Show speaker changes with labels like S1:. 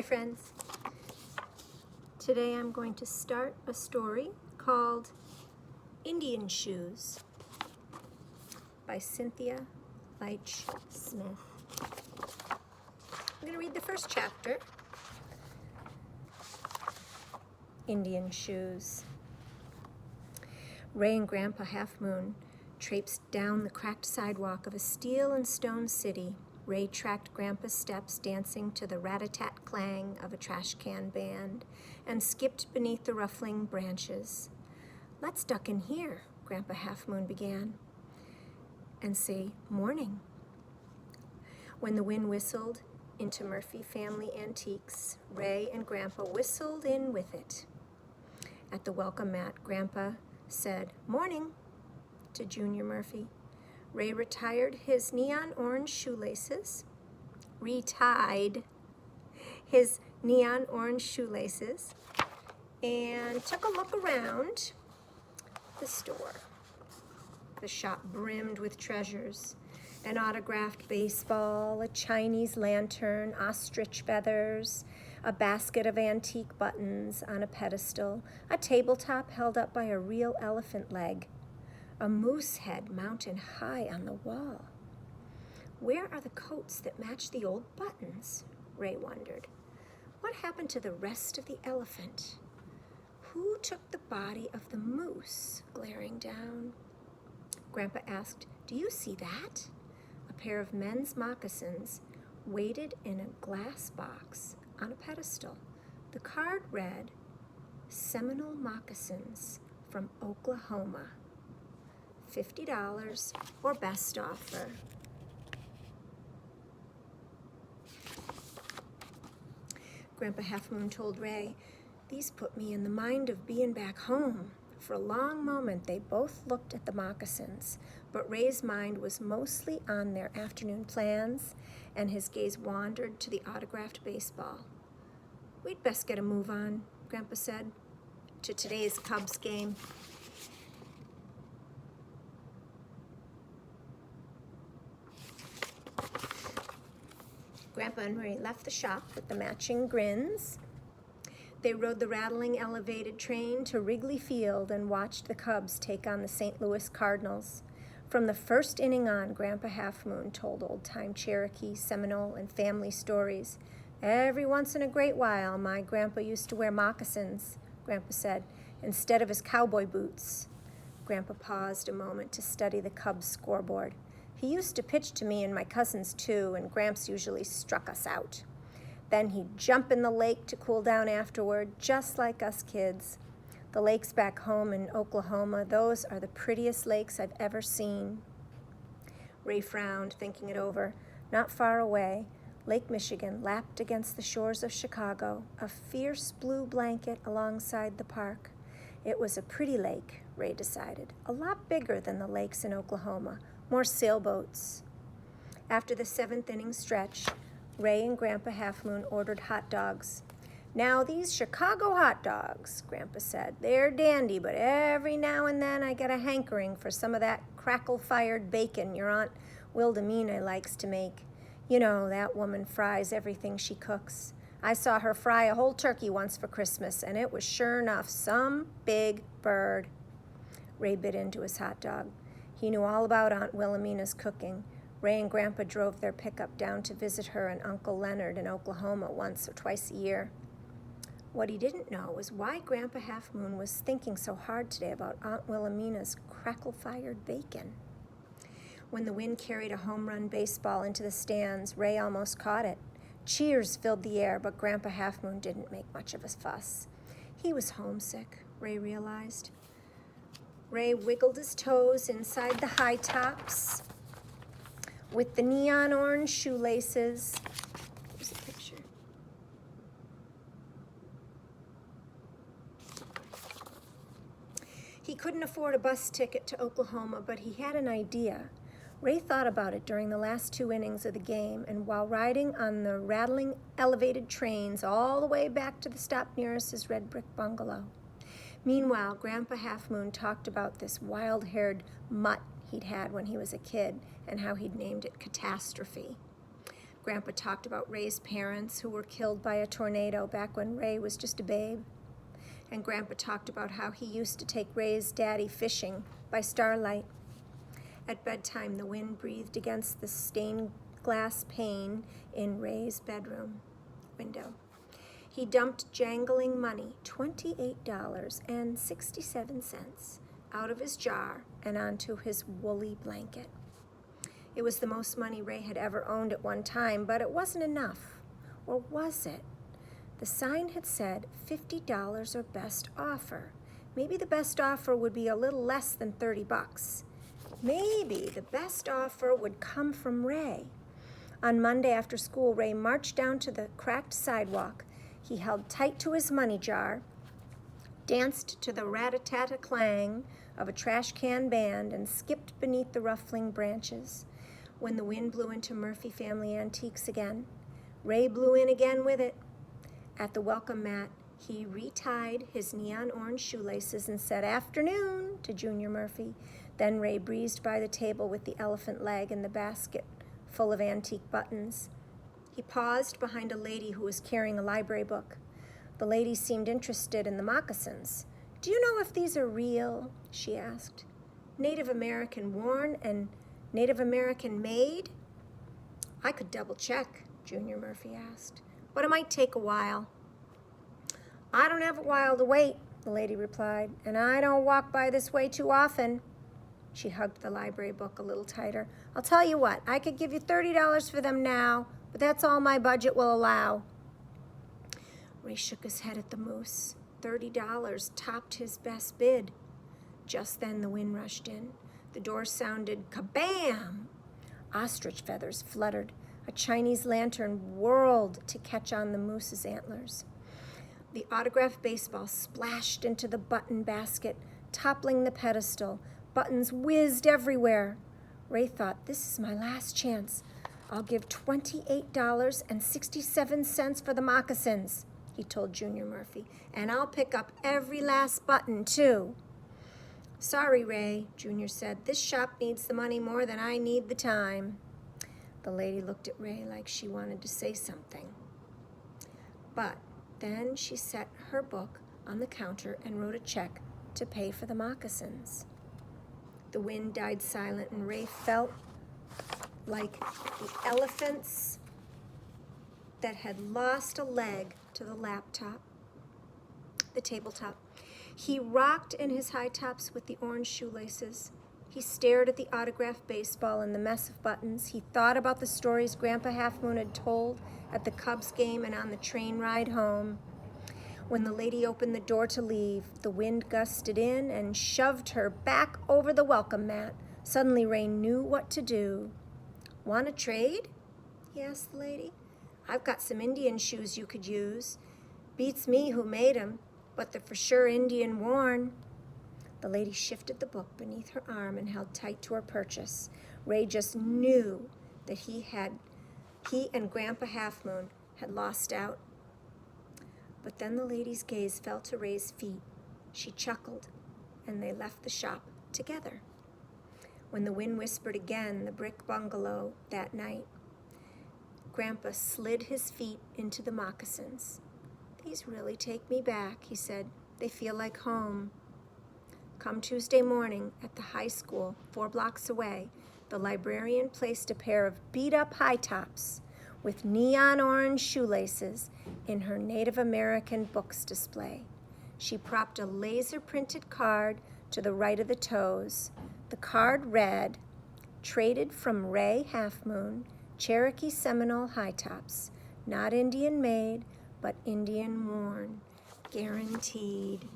S1: Hi friends. Today I'm going to start a story called Indian Shoes by Cynthia Leitch Smith. I'm going to read the first chapter. Indian Shoes. Ray and Grandpa Half Moon traipsed down the cracked sidewalk of a steel and stone city. Ray tracked Grandpa's steps, dancing to the rat-a-tat clang of a trash can band, and skipped beneath the ruffling branches. "Let's duck in here," Grandpa Half Moon began, "and say morning." When the wind whistled into Murphy Family Antiques, Ray and Grandpa whistled in with it. At the welcome mat, Grandpa said, "Morning," to Junior Murphy. Ray retied his neon orange shoelaces and took a look around the store. The shop brimmed with treasures: an autographed baseball, a Chinese lantern, ostrich feathers, a basket of antique buttons on a pedestal, a tabletop held up by a real elephant leg, a moose head mounted high on the wall. Where are the coats that match the old buttons? Ray wondered. What happened to the rest of the elephant? Who took the body of the moose glaring down? Grandpa asked, "Do you see that?" A pair of men's moccasins waited in a glass box on a pedestal. The card read, "Seminole moccasins from Oklahoma. $50 or best offer." Grandpa Half Moon told Ray, "These put me in the mind of being back home." For a long moment they both looked at the moccasins, but Ray's mind was mostly on their afternoon plans, and his gaze wandered to the autographed baseball. "We'd best get a move on," Grandpa said, "to today's Cubs game." Grandpa and Ray left the shop with the matching grins. They rode the rattling elevated train to Wrigley Field and watched the Cubs take on the St. Louis Cardinals. From the first inning on, Grandpa Half Moon told old-time Cherokee, Seminole, and family stories. "Every once in a great while, my grandpa used to wear moccasins," Grandpa said, "instead of his cowboy boots." Grandpa paused a moment to study the Cubs scoreboard. "He used to pitch to me and my cousins too, and Gramps usually struck us out. Then he'd jump in the lake to cool down afterward, just like us kids. The lakes back home in Oklahoma, those are the prettiest lakes I've ever seen." Ray frowned, thinking it over. Not far away, Lake Michigan lapped against the shores of Chicago, a fierce blue blanket alongside the park. It was a pretty lake, Ray decided, a lot bigger than the lakes in Oklahoma, more sailboats. After the seventh inning stretch, Ray and Grandpa Half Moon ordered hot dogs. "Now these Chicago hot dogs," Grandpa said, "they're dandy, but every now and then I get a hankering for some of that crackle-fired bacon your Aunt Wilhelmina likes to make. You know, that woman fries everything she cooks. I saw her fry a whole turkey once for Christmas, and it was sure enough some big bird." Ray bit into his hot dog. He knew all about Aunt Wilhelmina's cooking. Ray and Grandpa drove their pickup down to visit her and Uncle Leonard in Oklahoma once or twice a year. What he didn't know was why Grandpa Half Moon was thinking so hard today about Aunt Wilhelmina's crackle-fired bacon. When the wind carried a home run baseball into the stands, Ray almost caught it. Cheers filled the air, but Grandpa Half Moon didn't make much of a fuss. He was homesick, Ray realized. Ray wiggled his toes inside the high tops with the neon orange shoelaces. Here's a picture. He couldn't afford a bus ticket to Oklahoma, but he had an idea. Ray thought about it during the last 2 innings of the game, and while riding on the rattling elevated trains all the way back to the stop nearest his red brick bungalow. Meanwhile, Grandpa Half Moon talked about this wild-haired mutt he'd had when he was a kid and how he'd named it Catastrophe. Grandpa talked about Ray's parents who were killed by a tornado back when Ray was just a babe. And Grandpa talked about how he used to take Ray's daddy fishing by starlight. At bedtime, the wind breathed against the stained glass pane in Ray's bedroom window. He dumped jangling money, $28.67, out of his jar and onto his woolly blanket. It was the most money Ray had ever owned at one time, but it wasn't enough. Or was it? The sign had said $50 or best offer. Maybe the best offer would be a little less than $30. Maybe the best offer would come from Ray. On Monday after school, Ray marched down to the cracked sidewalk. He held tight to his money jar, danced to the rat-a-tat-a-clang of a trash can band, and skipped beneath the ruffling branches. When the wind blew into Murphy Family Antiques again, Ray blew in again with it. At the welcome mat, he retied his neon orange shoelaces and said, "Afternoon," to Junior Murphy. Then Ray breezed by the table with the elephant leg and the basket full of antique buttons. He paused behind a lady who was carrying a library book. The lady seemed interested in the moccasins. "Do you know if these are real?" she asked. "Native American worn and Native American made?" "I could double check," Junior Murphy asked, "but it might take a while." "I don't have a while to wait," the lady replied, "and I don't walk by this way too often." She hugged the library book a little tighter. "I'll tell you what, I could give you $30 for them now, but that's all my budget will allow." Ray shook his head at the moose. $30 topped his best bid. Just then the wind rushed in. The door sounded kabam! Ostrich feathers fluttered. A Chinese lantern whirled to catch on the moose's antlers. The autographed baseball splashed into the button basket, toppling the pedestal. Buttons whizzed everywhere. Ray thought, "This is my last chance. I'll give $28.67 for the moccasins," he told Junior Murphy, "and I'll pick up every last button, too." "Sorry, Ray," Junior said. "This shop needs the money more than I need the time." The lady looked at Ray like she wanted to say something. But then she set her book on the counter and wrote a check to pay for the moccasins. The wind died silent, and Ray felt like the elephants that had lost a leg to the tabletop. He rocked in his high tops with the orange shoelaces. He stared at the autographed baseball and the mess of buttons. He thought about the stories Grandpa Half Moon had told at the Cubs game and on the train ride home. When the lady opened the door to leave, the wind gusted in and shoved her back over the welcome mat. Suddenly, Ray knew what to do. "Want to trade?" he asked the lady. "I've got some Indian shoes you could use. Beats me who made 'em, but they're for sure Indian worn." The lady shifted the book beneath her arm and held tight to her purchase. Ray just knew that he and Grandpa Half Moon had lost out. But then the lady's gaze fell to Ray's feet. She chuckled, and they left the shop together. When the wind whispered again the brick bungalow that night, Grandpa slid his feet into the moccasins. "These really take me back," he said. "They feel like home." Come Tuesday morning at the high school, 4 blocks away, the librarian placed a pair of beat-up high tops with neon orange shoelaces in her Native American books display. She propped a laser-printed card to the right of the toes. The card read, "Traded from Ray Half Moon, Cherokee Seminole high tops, not Indian made, but Indian worn, guaranteed."